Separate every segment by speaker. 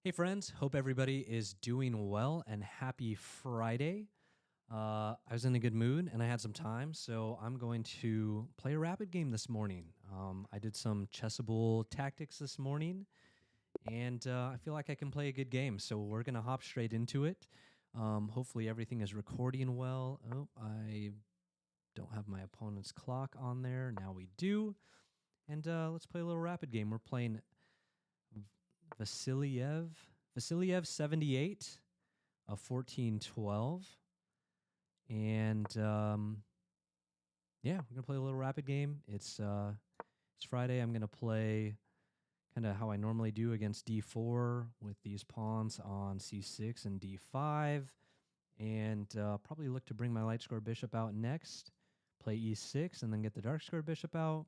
Speaker 1: Hey friends, hope everybody is doing well and happy Friday. I was in a good mood and I had some time, so I'm going to play a rapid game this morning. I did some chessable tactics this morning, and I feel like I can play a good game, so we're going to hop straight into it. Hopefully, everything is recording well. Oh, I don't have my opponent's clock on there. Now we do. And let's play a little rapid game. We're playing Vasiliev. Vasiliev 78, a 14-12. And yeah, we're gonna play a little rapid game. It's Friday. I'm gonna play kind of how I normally do against D4 with these pawns on C6 and D5, and probably look to bring my light square bishop out next. Play E6 and then get the dark square bishop out.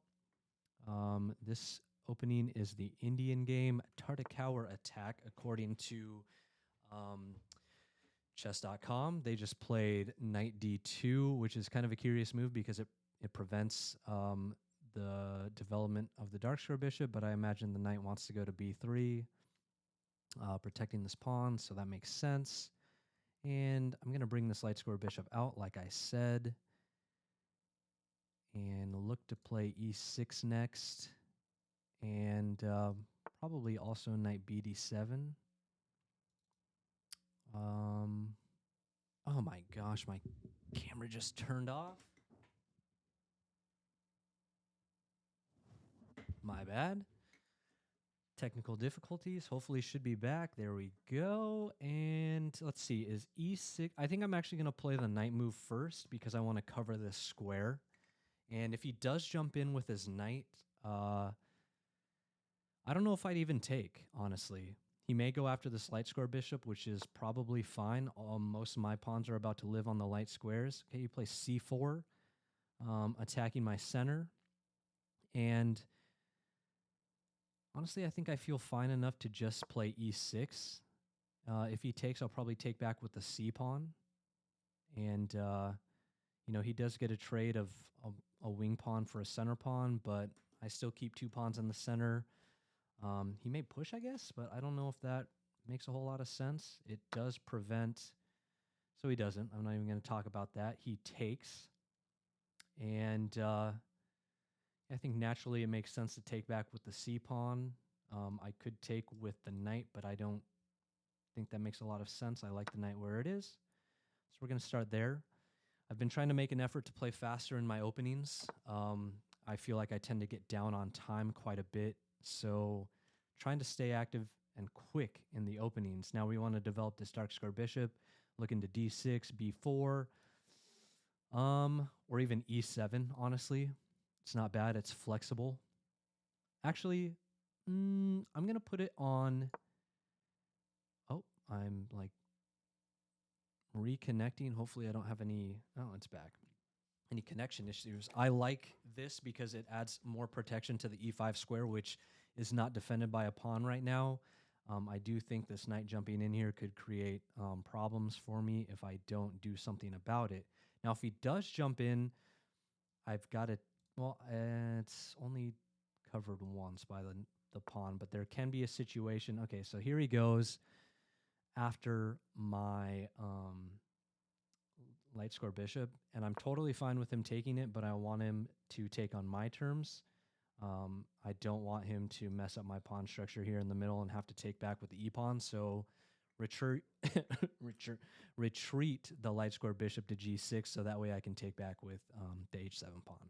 Speaker 1: This opening is the Indian game Tartakower attack, according to um, chess.com. They just played knight d2, which is kind of a curious move because it prevents the development of the dark square bishop, but I imagine the knight wants to go to b3, protecting this pawn, so that makes sense. And I'm going to bring this light square bishop out, like I said, and look to play e6 next, and probably also knight bd7. Oh my gosh, my camera just turned off. My bad. Technical difficulties. Hopefully should be back. There we go. And let's see, is e6. I think I'm actually going to play the knight move first because I want to cover this square. And if he does jump in with his knight, I don't know if I'd even take, honestly. He may go after this light square bishop, which is probably fine. Most of my pawns are about to live on the light squares. Okay, you play c4, attacking my center. And honestly, I think I feel fine enough to just play e6. If he takes, I'll probably take back with the c pawn. And, he does get a trade of a wing pawn for a center pawn, but I still keep 2 pawns in the center. He may push, I guess, but I don't know if that makes a whole lot of sense. It does prevent... So he doesn't. I'm not even going to talk about that. He takes. And I think naturally it makes sense to take back with the c pawn. I could take with the knight, but I don't think that makes a lot of sense. I like the knight where it is. So we're going to start there. I've been trying to make an effort to play faster in my openings. I feel like I tend to get down on time quite a bit. So trying to stay active and quick in the openings. Now we want to develop this dark square bishop, look into d6, b4, or even e7, honestly. It's not bad. It's flexible. Actually, I'm going to put it on... Oh, I'm like reconnecting. Hopefully I don't have any... Oh, it's back. Any connection issues. I like this because it adds more protection to the e5 square, which is not defended by a pawn right now. I do think this knight jumping in here could create problems for me if I don't do something about it. Now, if he does jump in, I've got it. Well, it's only covered once by the pawn, but there can be a situation. Okay, so here he goes after my light square bishop, and I'm totally fine with him taking it, but I want him to take on my terms. I don't want him to mess up my pawn structure here in the middle and have to take back with the e-pawn, so retreat the light square bishop to g6 so that way I can take back with the h7 pawn.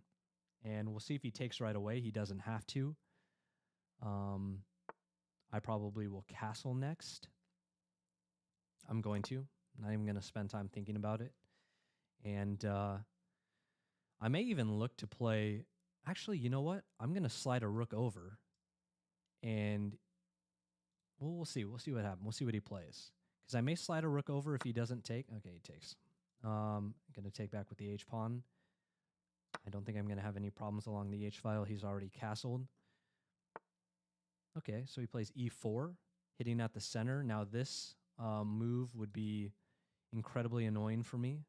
Speaker 1: And we'll see if he takes right away. He doesn't have to. I probably will castle next. I'm going to. I'm not even going to spend time thinking about it. And I may even look to play... Actually, you know what? I'm going to slide a rook over. And we'll see. We'll see what happens. We'll see what he plays. Because I may slide a rook over if he doesn't take. Okay, he takes. I'm going to take back with the h-pawn. I don't think I'm going to have any problems along the h-file. He's already castled. Okay, so he plays e4, hitting at the center. Now this move would be incredibly annoying for me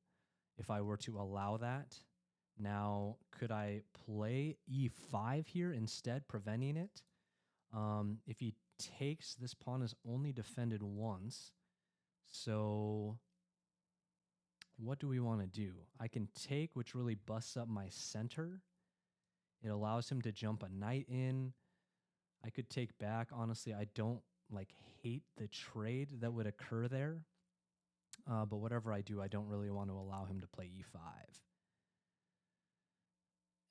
Speaker 1: if I were to allow that. Now, could I play e5 here instead, preventing it? If he takes, this pawn is only defended once. So what do we want to do? I can take, which really busts up my center. It allows him to jump a knight in. I could take back. Honestly, I don't hate the trade that would occur there. But whatever I do, I don't really want to allow him to play e5.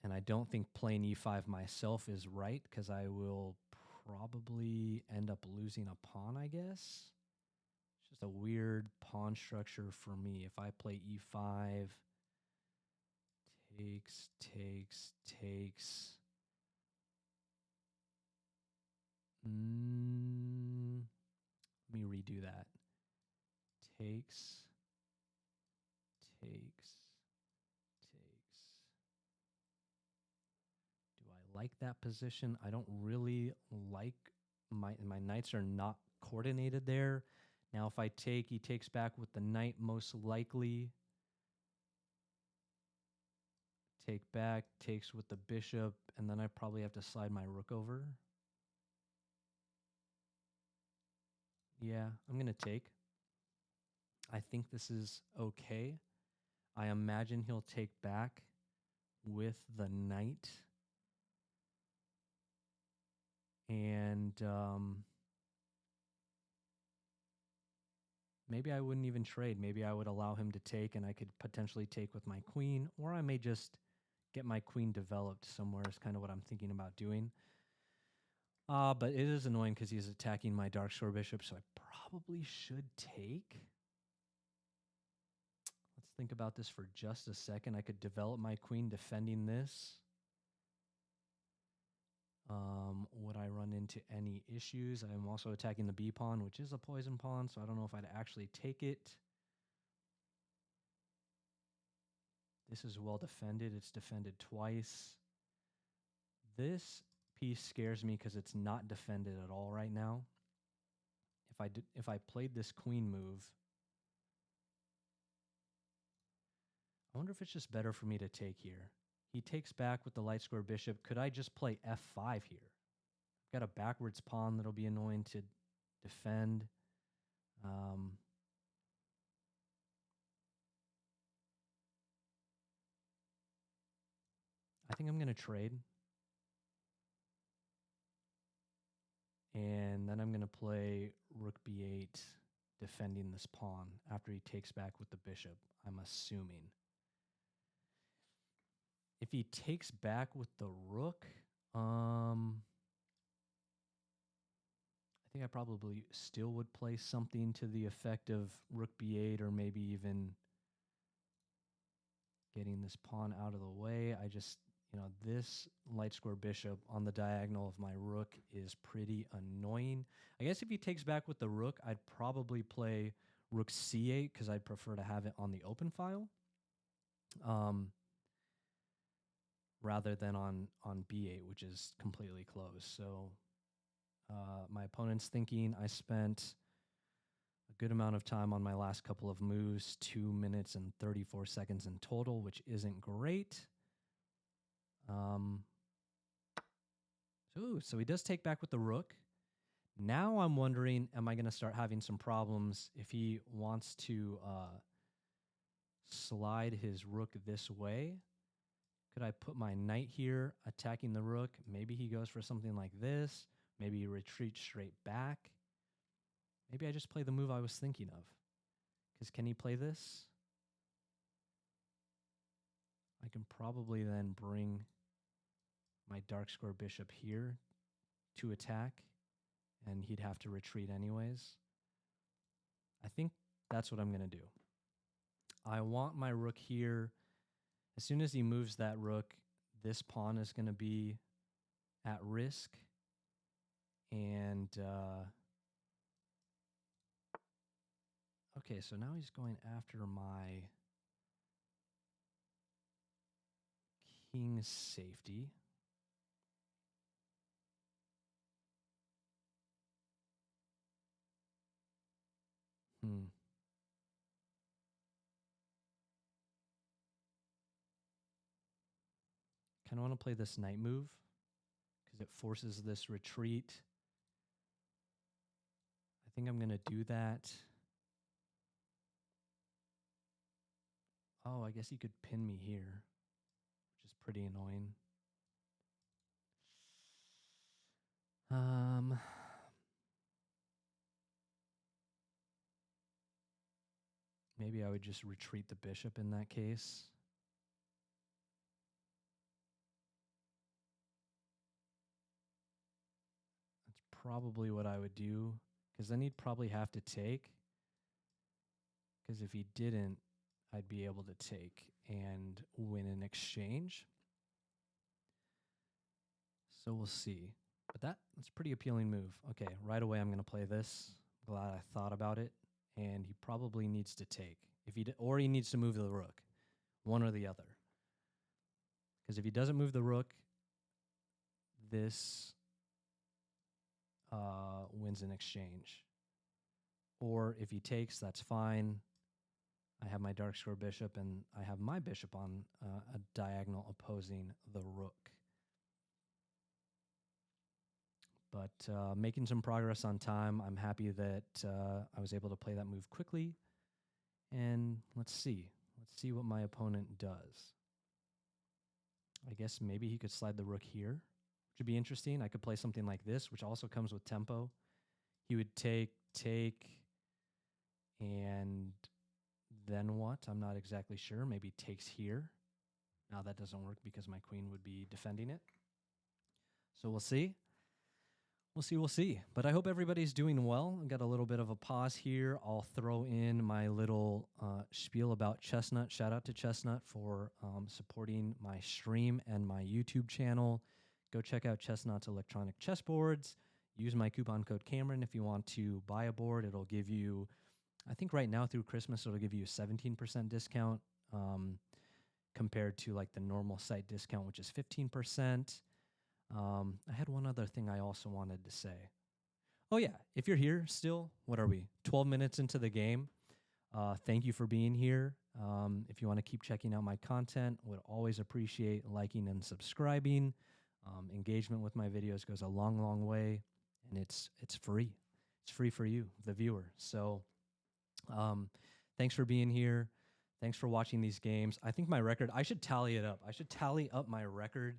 Speaker 1: And I don't think playing e5 myself is right because I will probably end up losing a pawn, I guess. It's just a weird pawn structure for me. If I play e5, takes, takes, takes. Let me redo that. Takes, takes, takes. Do I like that position? I don't really like my knights are not coordinated there. Now if I take, he takes back with the knight most likely. Take back, takes with the bishop, and then I probably have to slide my rook over. Yeah, I'm going to take. I think this is okay. I imagine he'll take back with the knight. And maybe I wouldn't even trade. Maybe I would allow him to take, and I could potentially take with my queen, or I may just get my queen developed somewhere is kind of what I'm thinking about doing. But it is annoying because he's attacking my dark square bishop, so I probably should take. Let's think about this for just a second. I could develop my queen defending this. Would I run into any issues? I'm also attacking the B pawn, which is a poison pawn, so I don't know if I'd actually take it. This is well defended. It's defended twice. This piece scares me because it's not defended at all right now. If I played this queen move, I wonder if it's just better for me to take here. He takes back with the light square bishop. Could I just play f5 here? I've got a backwards pawn that'll be annoying to defend. I think I'm going to trade. And then I'm going to play rook b8, defending this pawn after he takes back with the bishop, I'm assuming. If he takes back with the rook, I think I probably still would play something to the effect of rook b8, or maybe even getting this pawn out of the way. I just, this light square bishop on the diagonal of my rook is pretty annoying. I guess if he takes back with the rook, I'd probably play rook c8 because I'd prefer to have it on the open file. Rather than on b8, which is completely closed. So my opponent's thinking. I spent a good amount of time on my last couple of moves, 2 minutes and 34 seconds in total, which isn't great. So he does take back with the rook. Now I'm wondering, am I going to start having some problems if he wants to slide his rook this way? Could I put my knight here attacking the rook? Maybe he goes for something like this. Maybe he retreats straight back. Maybe I just play the move I was thinking of. Because can he play this? I can probably then bring my dark square bishop here to attack, and he'd have to retreat anyways. I think that's what I'm going to do. I want my rook here. As soon as he moves that rook, this pawn is going to be at risk. And okay, so now he's going after my king's safety. Kind of want to play this knight move because it forces this retreat. think I'm going to do that. Oh, I guess he could pin me here, which is pretty annoying. Maybe I would just retreat the bishop in that case. That's probably what I would do, because then he'd probably have to take. Because if he didn't, I'd be able to take and win in exchange. So we'll see. But that's a pretty appealing move. Okay, right away I'm going to play this. Glad I thought about it. And he probably needs to take. Or he needs to move the rook. One or the other. Because if he doesn't move the rook, this wins in exchange. Or if he takes, that's fine. I have my dark square bishop, and I have my bishop on a diagonal opposing the rook. But making some progress on time. I'm happy that I was able to play that move quickly. And let's see. Let's see what my opponent does. I guess maybe he could slide the rook here, which would be interesting. I could play something like this, which also comes with tempo. He would take, and then what? I'm not exactly sure. Maybe takes here. Now that doesn't work because my queen would be defending it. So we'll see. We'll see. But I hope everybody's doing well. I've got a little bit of a pause here. I'll throw in my little spiel about Chestnut. Shout out to Chestnut for supporting my stream and my YouTube channel. Go check out Chestnut's electronic chessboards. Use my coupon code Cameron if you want to buy a board. It'll give you, I think right now through Christmas, it'll give you a 17% discount compared to like the normal site discount, which is 15%. I had one other thing I also wanted to say. Oh, yeah. If you're here still, what are we? 12 minutes into the game. Thank you for being here. If you want to keep checking out my content, would always appreciate liking and subscribing. Engagement with my videos goes a long, long way, and it's free. It's free for you, the viewer. So thanks for being here. Thanks for watching these games. I think my record, I should tally it up. I should tally up my record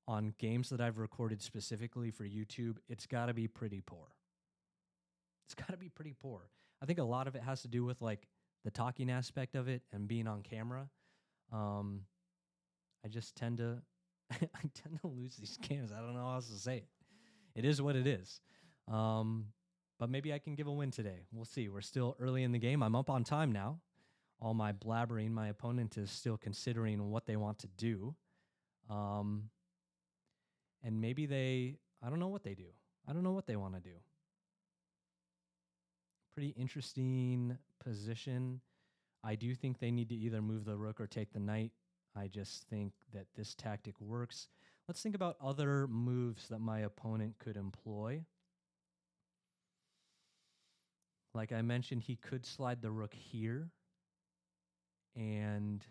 Speaker 1: on games that I've recorded specifically for YouTube. It's got to be pretty poor. It's got to be pretty poor. I think a lot of it has to do with like the talking aspect of it and being on camera. I just tend to, I tend to lose these games. I don't know how else to say it. It is what it is. But maybe I can give a win today. We'll see. We're still early in the game. I'm up on time now. All my blabbering, my opponent is still considering what they want to do. And maybe I don't know what they do. I don't know what they want to do. Pretty interesting position. I do think they need to either move the rook or take the knight. I just think that this tactic works. Let's think about other moves that my opponent could employ. Like I mentioned, he could slide the rook here. And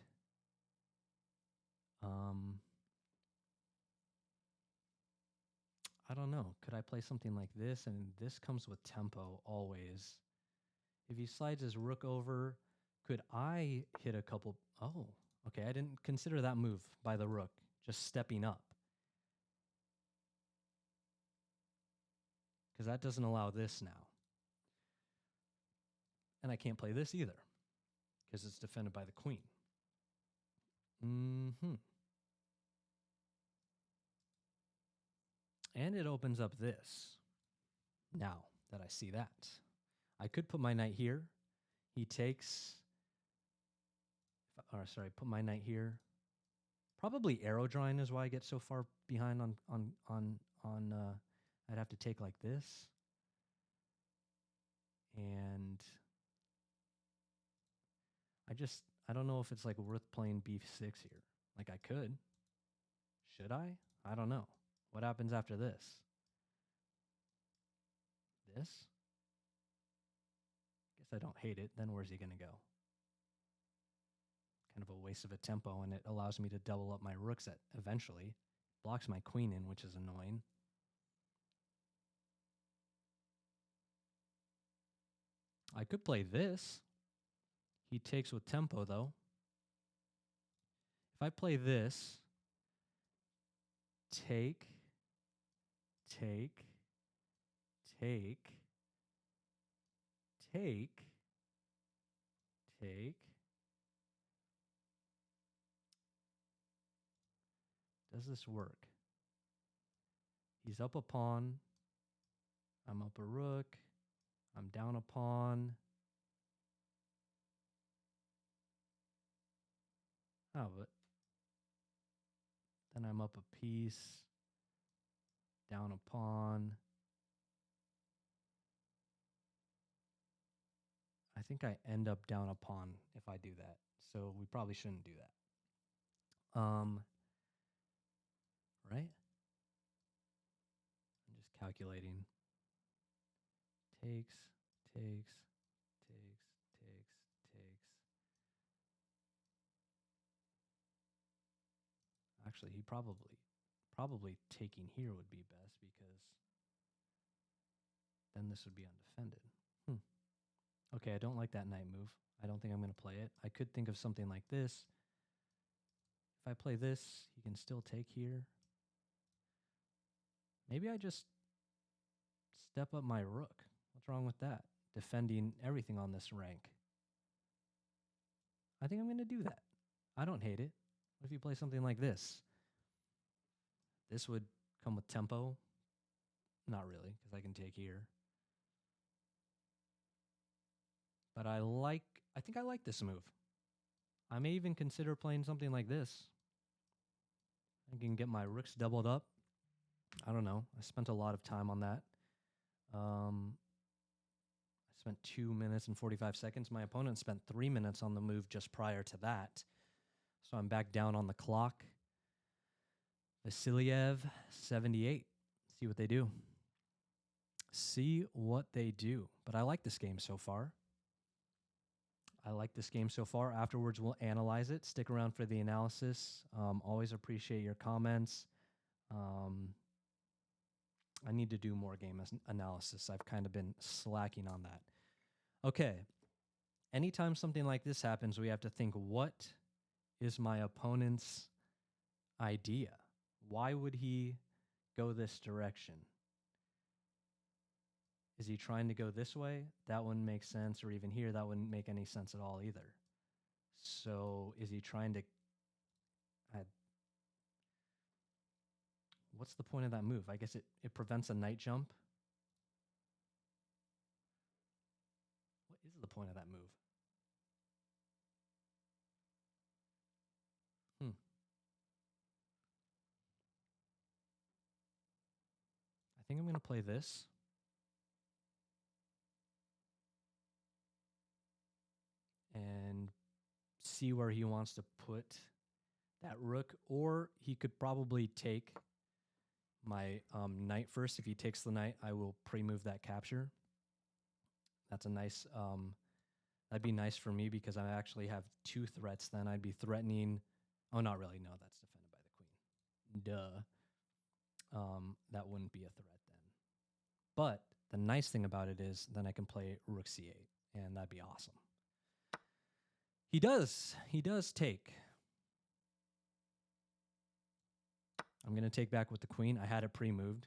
Speaker 1: I don't know. Could I play something like this? And this comes with tempo always. If he slides his rook over, could I hit a couple? Oh, okay. I didn't consider that move by the rook, just stepping up. Because that doesn't allow this now. And I can't play this either because it's defended by the queen. And it opens up this. Now that I see that, I could put my knight here. He takes, or sorry, put my knight here. Probably arrow drawing is why I get so far behind on I'd have to take like this. And I don't know if it's like worth playing b6 here. Like I could. Should I? I don't know. What happens after this? This? Guess I don't hate it. Then where's he going to go? Kind of a waste of a tempo, and it allows me to double up my rooks eventually. Blocks my queen in, which is annoying. I could play this. He takes with tempo, though. If I play this, take, take, take, take, take. Does this work? He's up a pawn. I'm up a rook. I'm down a pawn. Oh, but then I'm up a piece. Down a pawn. I think I end up down a pawn if I do that. So we probably shouldn't do that. Right? I'm just calculating. Takes, takes, takes, takes, takes. Actually, he probably taking here would be best because then this would be undefended. Okay, I don't like that knight move. I don't think I'm going to play it. I could think of something like this. If I play this, he can still take here. Maybe I just step up my rook. What's wrong with that? Defending everything on this rank. I think I'm going to do that. I don't hate it. What if you play something like this? This would come with tempo. Not really, because I can take here. But I think I like this move. I may even consider playing something like this. I can get my rooks doubled up. I don't know. I spent a lot of time on that. I spent 2 minutes and 45 seconds. My opponent spent 3 minutes on the move just prior to that. So I'm back down on the clock. Vasiliev, 78. See what they do. See what they do. But I like this game so far. Afterwards, we'll analyze it. Stick around for the analysis. Always appreciate your comments. I need to do more game analysis. I've kind of been slacking on that. Okay. Anytime something like this happens, we have to think, what is my opponent's idea? Why would he go this direction? Is he trying to go this way? That wouldn't make sense. Or even here, that wouldn't make any sense at all either. So is he trying to... what's the point of that move? I guess it prevents a knight jump. What is the point of that move? I think I'm going to play this. And see where he wants to put that rook. Or he could probably take my knight first. If he takes the knight, I will pre-move that capture. That's a nice... that'd be nice for me because I actually have 2 threats then. I'd be threatening... Oh, not really. No, that's defended by the queen. Duh. That wouldn't be a threat then. But the nice thing about it is then I can play rook c8, and that'd be awesome. He does take. I'm going to take back with the queen. I had it pre-moved,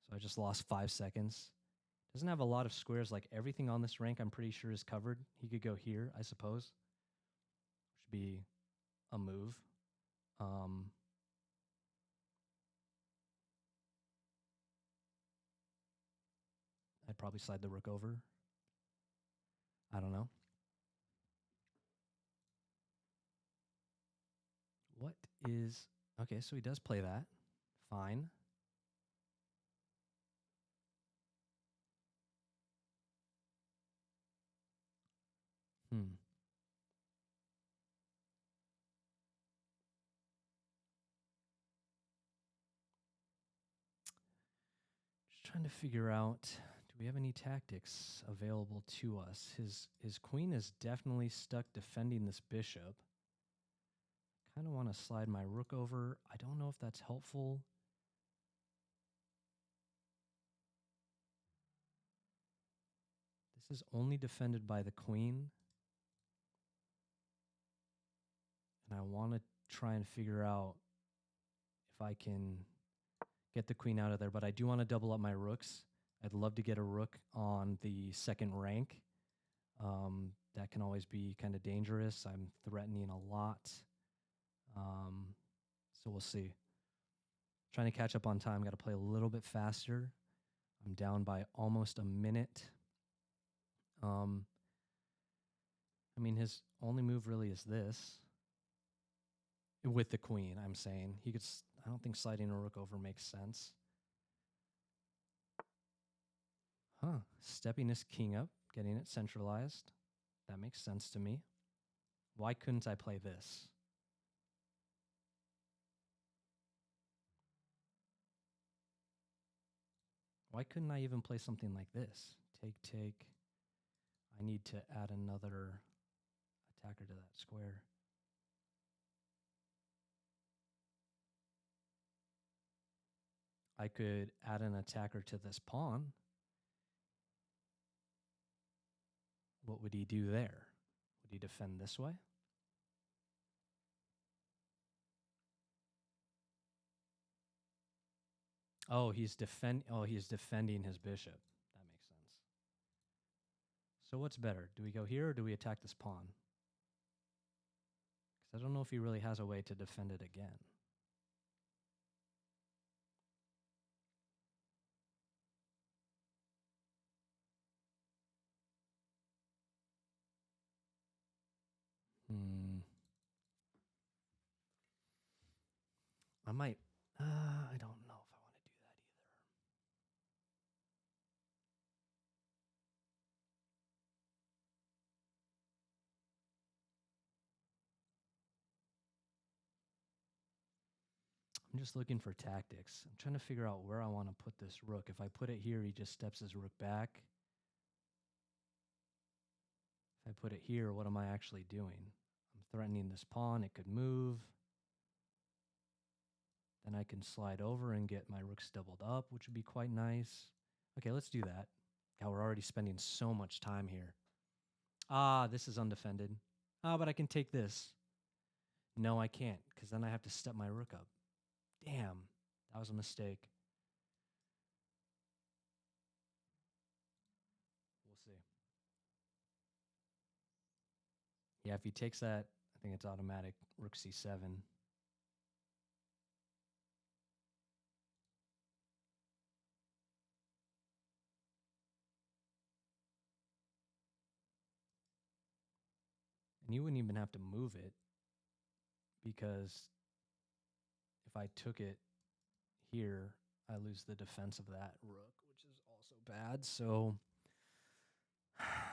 Speaker 1: so I just lost 5 seconds. Doesn't have a lot of squares. Like everything on this rank, I'm pretty sure is covered. He could go here, I suppose. Should be a move. I'd probably slide the rook over. I don't know. What is... Okay, so he does play that. Fine. Just trying to figure out, do we have any tactics available to us? His queen is definitely stuck defending this bishop. Kind of want to slide my rook over. I don't know if that's helpful. This is only defended by the queen. And I want to try and figure out if I can get the queen out of there. But I do want to double up my rooks. I'd love to get a rook on the second rank. That can always be kind of dangerous. I'm threatening a lot. So we'll see. Trying to catch up on time. Got to play a little bit faster. I'm down by almost a minute. I mean, his only move really is this. With the queen, I'm saying. He could. I don't think sliding a rook over makes sense. Huh. Stepping his king up, getting it centralized. That makes sense to me. Why couldn't I play this? Why couldn't I even play something like this? Take, take. I need to add another attacker to that square. I could add an attacker to this pawn. What would he do there? Would he defend this way? Oh, he's defending his bishop. That makes sense. So what's better? Do we go here or do we attack this pawn? Because I don't know if he really has a way to defend it again. I might. I don't know if I want to do that either. I'm just looking for tactics. I'm trying to figure out where I want to put this rook. If I put it here, he just steps his rook back. If I put it here, what am I actually doing? I'm threatening this pawn. It could move. Then I can slide over and get my rooks doubled up, which would be quite nice. Okay, let's do that. God, we're already spending so much time here. Ah, this is undefended. Ah, but I can take this. No, I can't, because then I have to step my rook up. Damn, that was a mistake. We'll see. Yeah, if he takes that, I think it's automatic. Rook c7. And you wouldn't even have to move it, because if I took it here, I lose the defense of that rook, which is also bad. So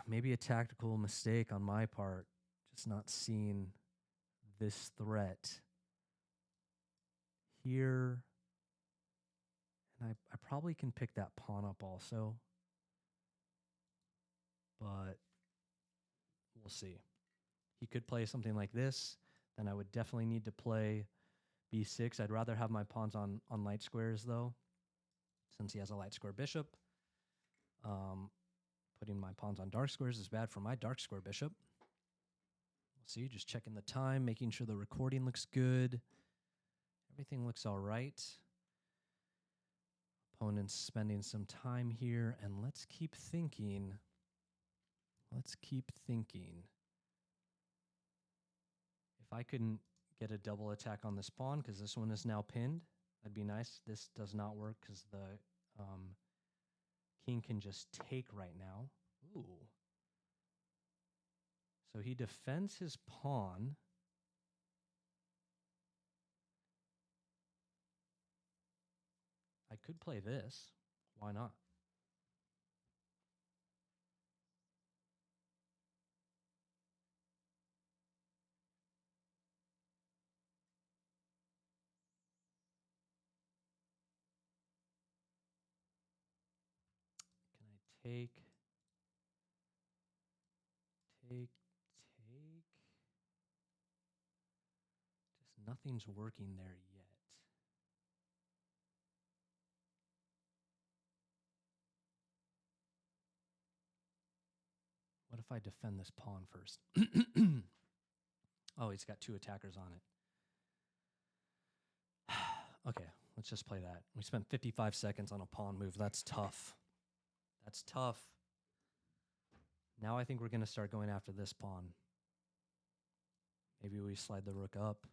Speaker 1: maybe a tactical mistake on my part, just not seeing this threat here. And I probably can pick that pawn up also, but we'll see. He could play something like this. Then I would definitely need to play b6. I'd rather have my pawns on light squares, though, since he has a light square bishop. Putting my pawns on dark squares is bad for my dark square bishop. We'll see, just checking the time, making sure the recording looks good. Everything looks all right. Opponent's spending some time here, and let's keep thinking. Let's keep thinking. If I couldn't get a double attack on this pawn, because this one is now pinned, that'd be nice. This does not work because the king can just take right now. Ooh. So he defends his pawn. I could play this. Why not? Can I take? Take. Just nothing's working there yet. What if I defend this pawn first? Oh, he's got 2 attackers on it. Okay, let's just play that. We spent 55 seconds on a pawn move. That's tough. That's tough. Now I think we're going to start going after this pawn. Maybe we slide the rook up.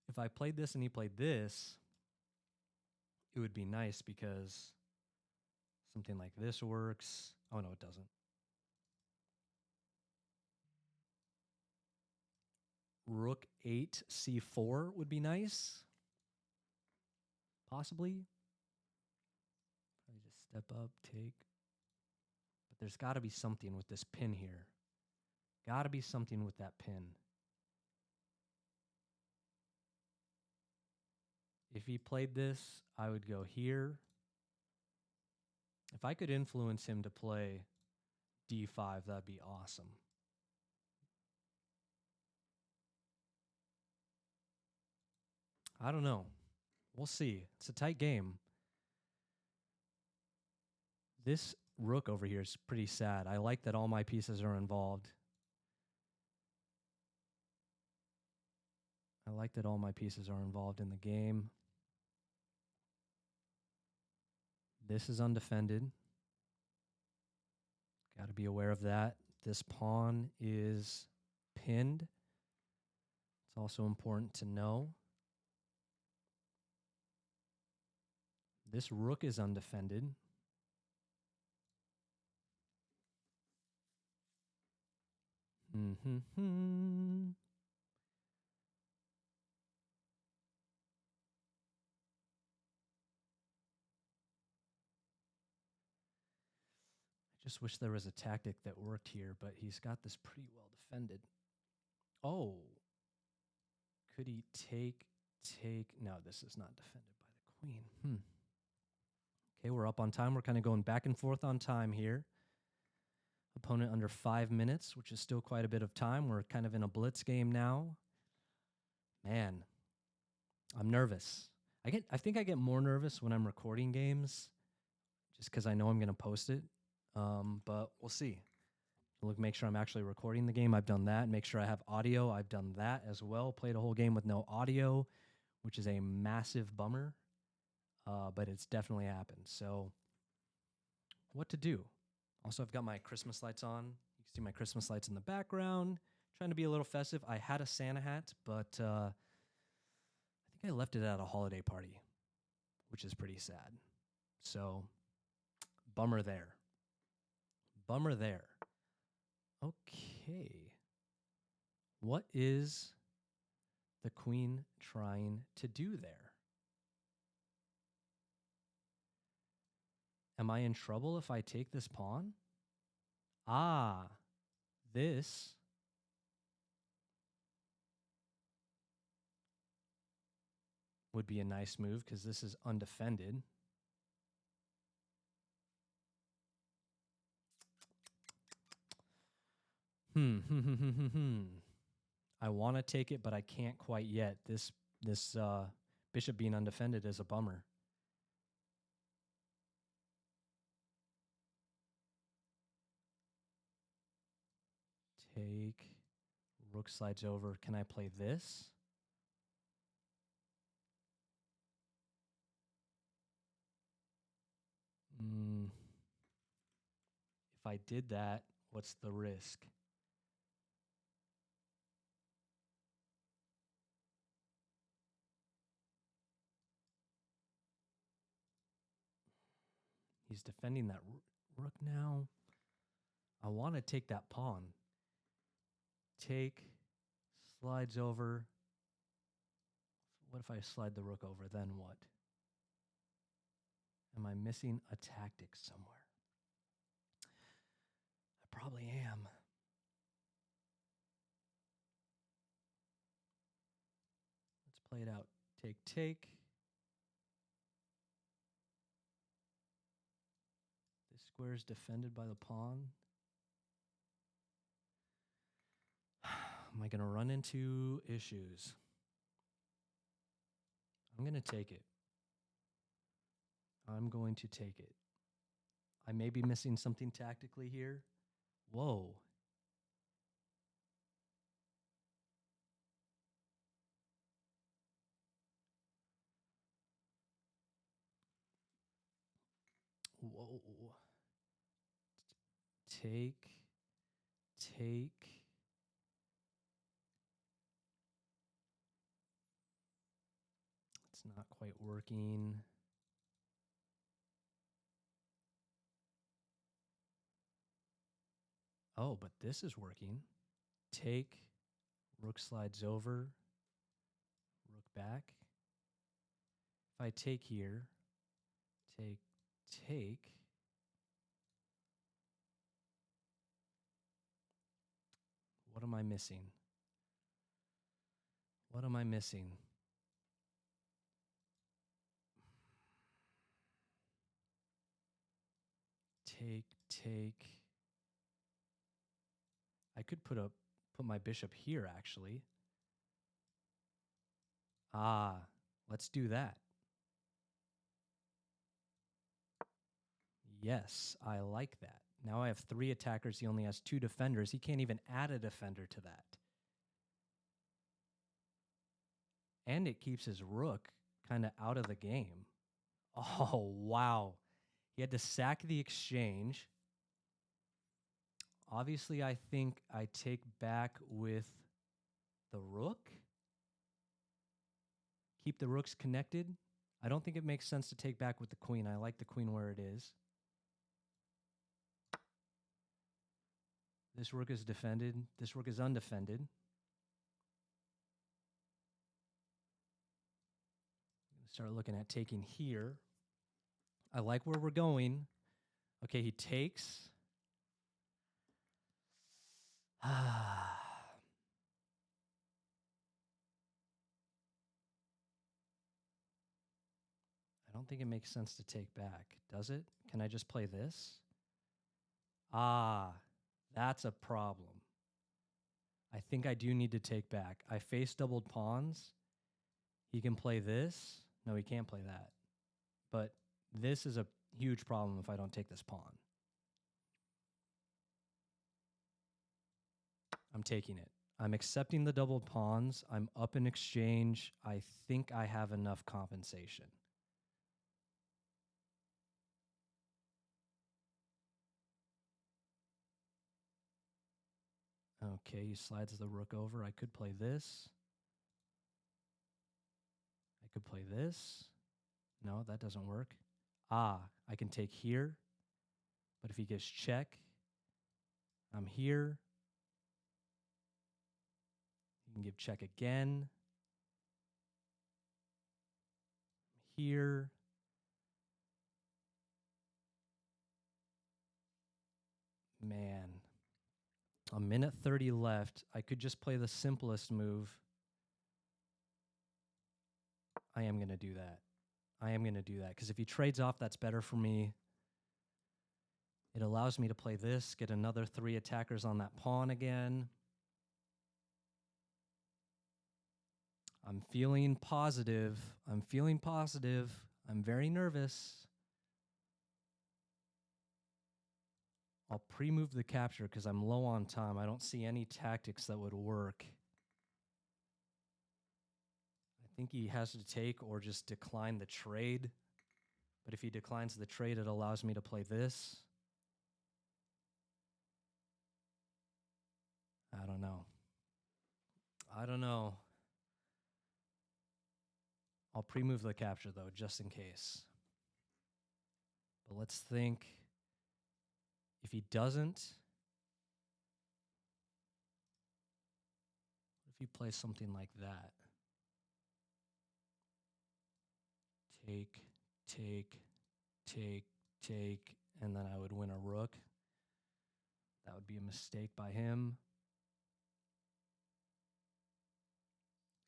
Speaker 1: If I played this and he played this, it would be nice because something like this works. Oh, no, it doesn't. Rook 8, c4 would be nice. Possibly. Probably just step up, take. But there's got to be something with this pin here. Got to be something with that pin. If he played this, I would go here. If I could influence him to play d5, that'd be awesome. I don't know. We'll see. It's a tight game. This rook over here is pretty sad. I like that all my pieces are involved. I like that all my pieces are involved in the game. This is undefended. Got to be aware of that. This pawn is pinned. It's also important to know. This rook is undefended. Just wish there was a tactic that worked here, but he's got this pretty well defended. Oh. Could he take? No, this is not defended by the queen. Okay, we're up on time. We're kind of going back and forth on time here. Opponent under 5 minutes, which is still quite a bit of time. We're kind of in a blitz game now. Man, I'm nervous. I think I get more nervous when I'm recording games just because I know I'm going to post it. But we'll see. Look, make sure I'm actually recording the game. I've done that. Make sure I have audio. I've done that as well. Played a whole game with no audio, which is a massive bummer. But it's definitely happened. So what to do? Also, I've got my Christmas lights on. You can see my Christmas lights in the background. Trying to be a little festive. I had a Santa hat, but I think I left it at a holiday party, which is pretty sad. So bummer there. Bummer there. Okay. What is the queen trying to do there? Am I in trouble if I take this pawn? Ah, this would be a nice move because this is undefended. I want to take it, but I can't quite yet. This bishop being undefended is a bummer. Take. Rook slides over. Can I play this? If I did that, what's the risk? He's defending that rook now. I want to take that pawn. Take, slides over. What if I slide the rook over? Then what? Am I missing a tactic somewhere? I probably am. Let's play it out. Take, take. This square is defended by the pawn. Am I going to run into issues? I'm going to take it. I'm going to take it. I may be missing something tactically here. Whoa. Whoa. Take. It's not quite working. Oh, but this is working. Take. Rook slides over. Rook back. If I take here, take. What am I missing? What am I missing? Take. I could put my bishop here, actually. Ah, let's do that. Yes, I like that. Now I have 3 attackers. He only has 2 defenders. He can't even add a defender to that. And it keeps his rook kind of out of the game. Oh, wow. He had to sack the exchange. Obviously, I think I take back with the rook. Keep the rooks connected. I don't think it makes sense to take back with the queen. I like the queen where it is. This rook is defended. This rook is undefended. Start looking at taking here. I like where we're going. Okay, he takes. I don't think it makes sense to take back, does it? Can I just play this? Ah, that's a problem. I think I do need to take back. I face doubled pawns. He can play this. No, he can't play that. But this is a huge problem if I don't take this pawn. I'm taking it. I'm accepting the doubled pawns. I'm up in exchange. I think I have enough compensation. Okay, he slides the rook over. I could play this. I could play this. No, that doesn't work. Ah, I can take here. But if he gets check, I'm here. He can give check again. Here. Man. A minute 30 left. I could just play the simplest move. I am going to do that. I am going to do that because if he trades off, that's better for me. It allows me to play this, get another 3 attackers on that pawn again. I'm feeling positive. I'm feeling positive. I'm very nervous. I'll pre-move the capture because I'm low on time. I don't see any tactics that would work. I think he has to take or just decline the trade. But if he declines the trade, it allows me to play this. I don't know. I don't know. I'll pre-move the capture, though, just in case. But let's think. If he doesn't, if he plays something like that, take, and then I would win a rook. That would be a mistake by him.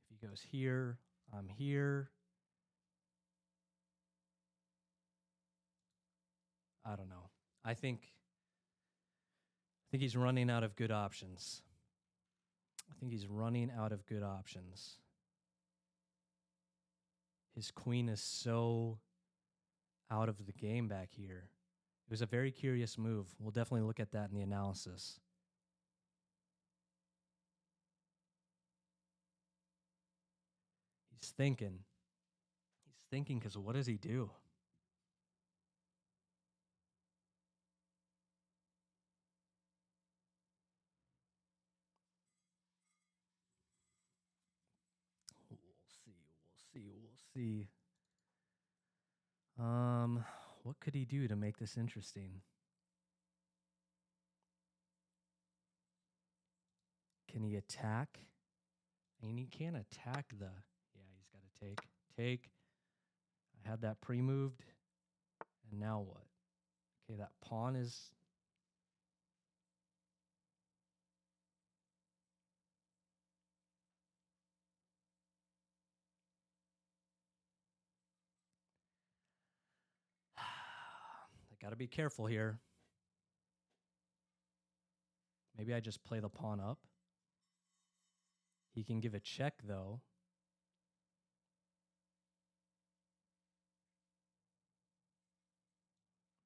Speaker 1: If he goes here, I'm here. I don't know. I think he's running out of good options. I think he's running out of good options. His queen is so out of the game back here. It was a very curious move. We'll definitely look at that in the analysis. He's thinking. He's thinking because what does he do? We'll see. We'll see. What could he do to make this interesting? Can he attack? I mean, he can't attack the... Yeah, he's got to take. Take. I had that pre-moved. And now what? Okay, that pawn is... I got to be careful here. Maybe I just play the pawn up. He can give a check, though.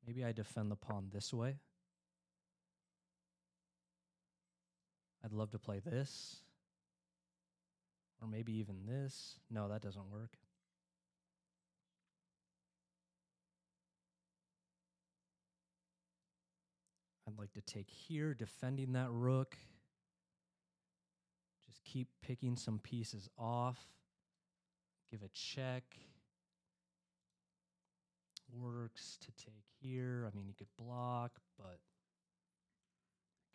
Speaker 1: Maybe I defend the pawn this way. I'd love to play this. Or maybe even this. No, that doesn't work. I'd like to take here, defending that rook. Just keep picking some pieces off. Give a check. Works to take here. I mean, you could block, but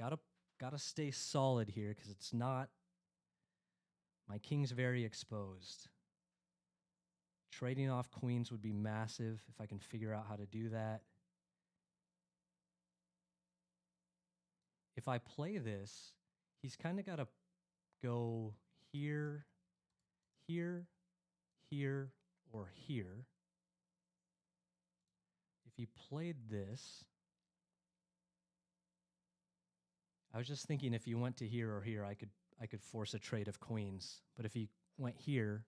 Speaker 1: gotta stay solid here because it's not... My king's very exposed. Trading off queens would be massive if I can figure out how to do that. If I play this, he's kind of got to go here, here, here, or here. If he played this, I was just thinking if you went to here or here, I could force a trade of queens. But if he went here,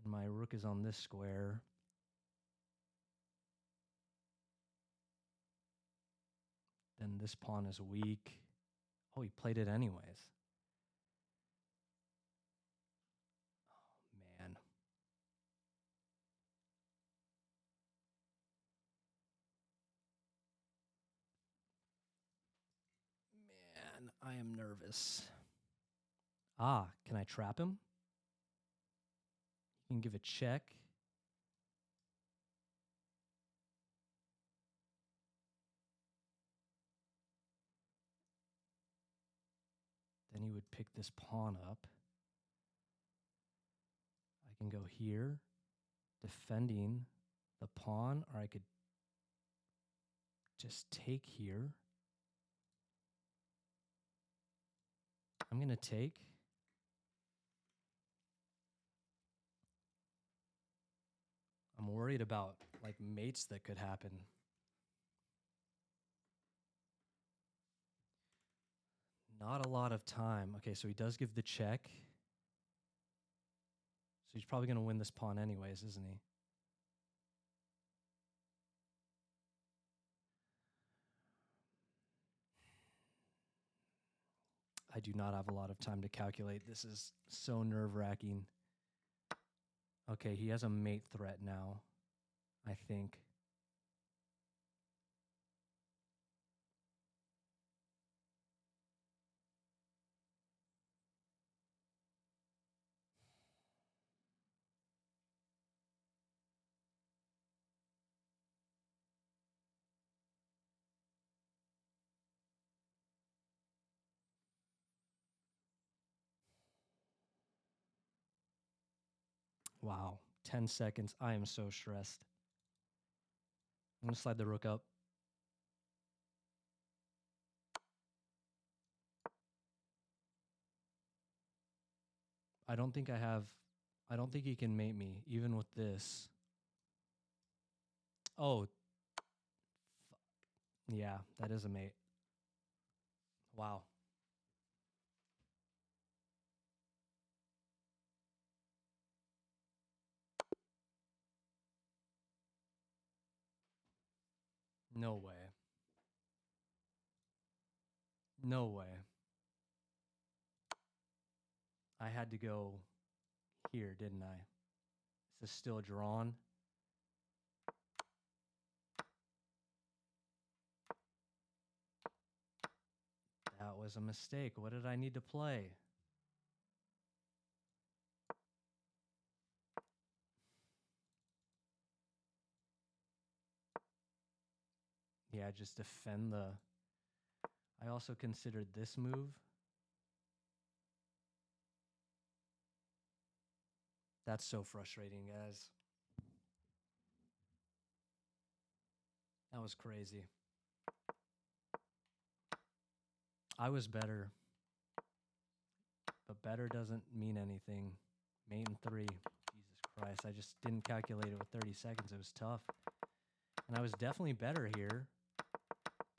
Speaker 1: and my rook is on this square, then this pawn is weak. Oh, he played it anyways. Oh, man. Man, I am nervous. Ah, can I trap him? You can give a check. Then he would pick this pawn up. I can go here, defending the pawn, or I could just take here. I'm going to take. I'm worried about like mates that could happen. Not a lot of time. Okay, so he does give the check. So he's probably going to win this pawn anyways, isn't he? I do not have a lot of time to calculate. This is so nerve-wracking. Okay, he has a mate threat now, I think. Wow, 10 seconds. I am so stressed. I'm going to slide the rook up. I don't think he can mate me, even with this. Oh, yeah, that is a mate. Wow. No way. No way. I had to go here, didn't I? Is this still drawn? That was a mistake. What did I need to play? Yeah, just defend the... I also considered this move. That's so frustrating, guys. That was crazy. I was better, but better doesn't mean anything. Mate in 3. Jesus Christ, I just didn't calculate it with 30 seconds. It was tough. And I was definitely better here.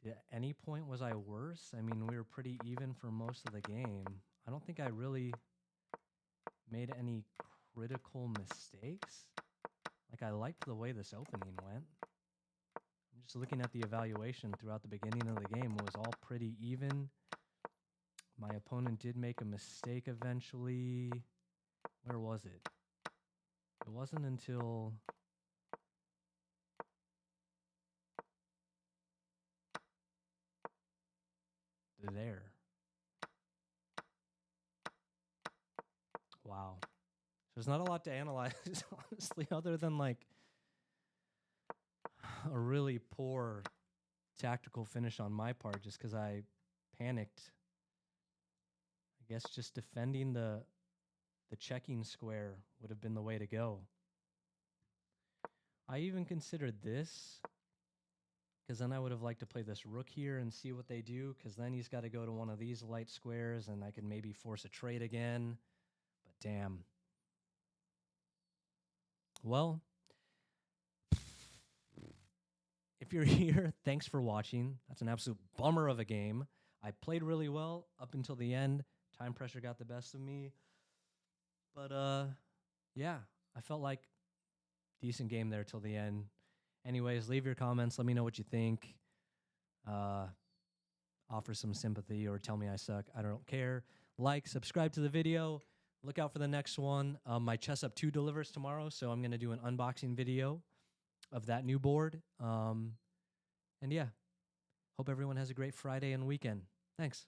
Speaker 1: At any point was I worse? I mean, we were pretty even for most of the game. I don't think I really made any critical mistakes. Like, I liked the way this opening went. I'm just looking at the evaluation throughout the beginning of the game. It was all pretty even. My opponent did make a mistake eventually. Where was it? It wasn't until... there. Wow. There's not a lot to analyze, honestly, other than like a really poor tactical finish on my part just because I panicked. I guess just defending the checking square would have been the way to go. I even considered this because then I would have liked to play this rook here and see what they do, because then he's got to go to one of these light squares and I can maybe force a trade again. But damn. Well, if you're here, thanks for watching. That's an absolute bummer of a game. I played really well up until the end. Time pressure got the best of me. But yeah, I felt like decent game there till the end. Anyways, leave your comments. Let me know what you think. Offer some sympathy or tell me I suck. I don't care. Like, subscribe to the video. Look out for the next one. My Chess Up 2 delivers tomorrow, so I'm going to do an unboxing video of that new board. And yeah, hope everyone has a great Friday and weekend. Thanks.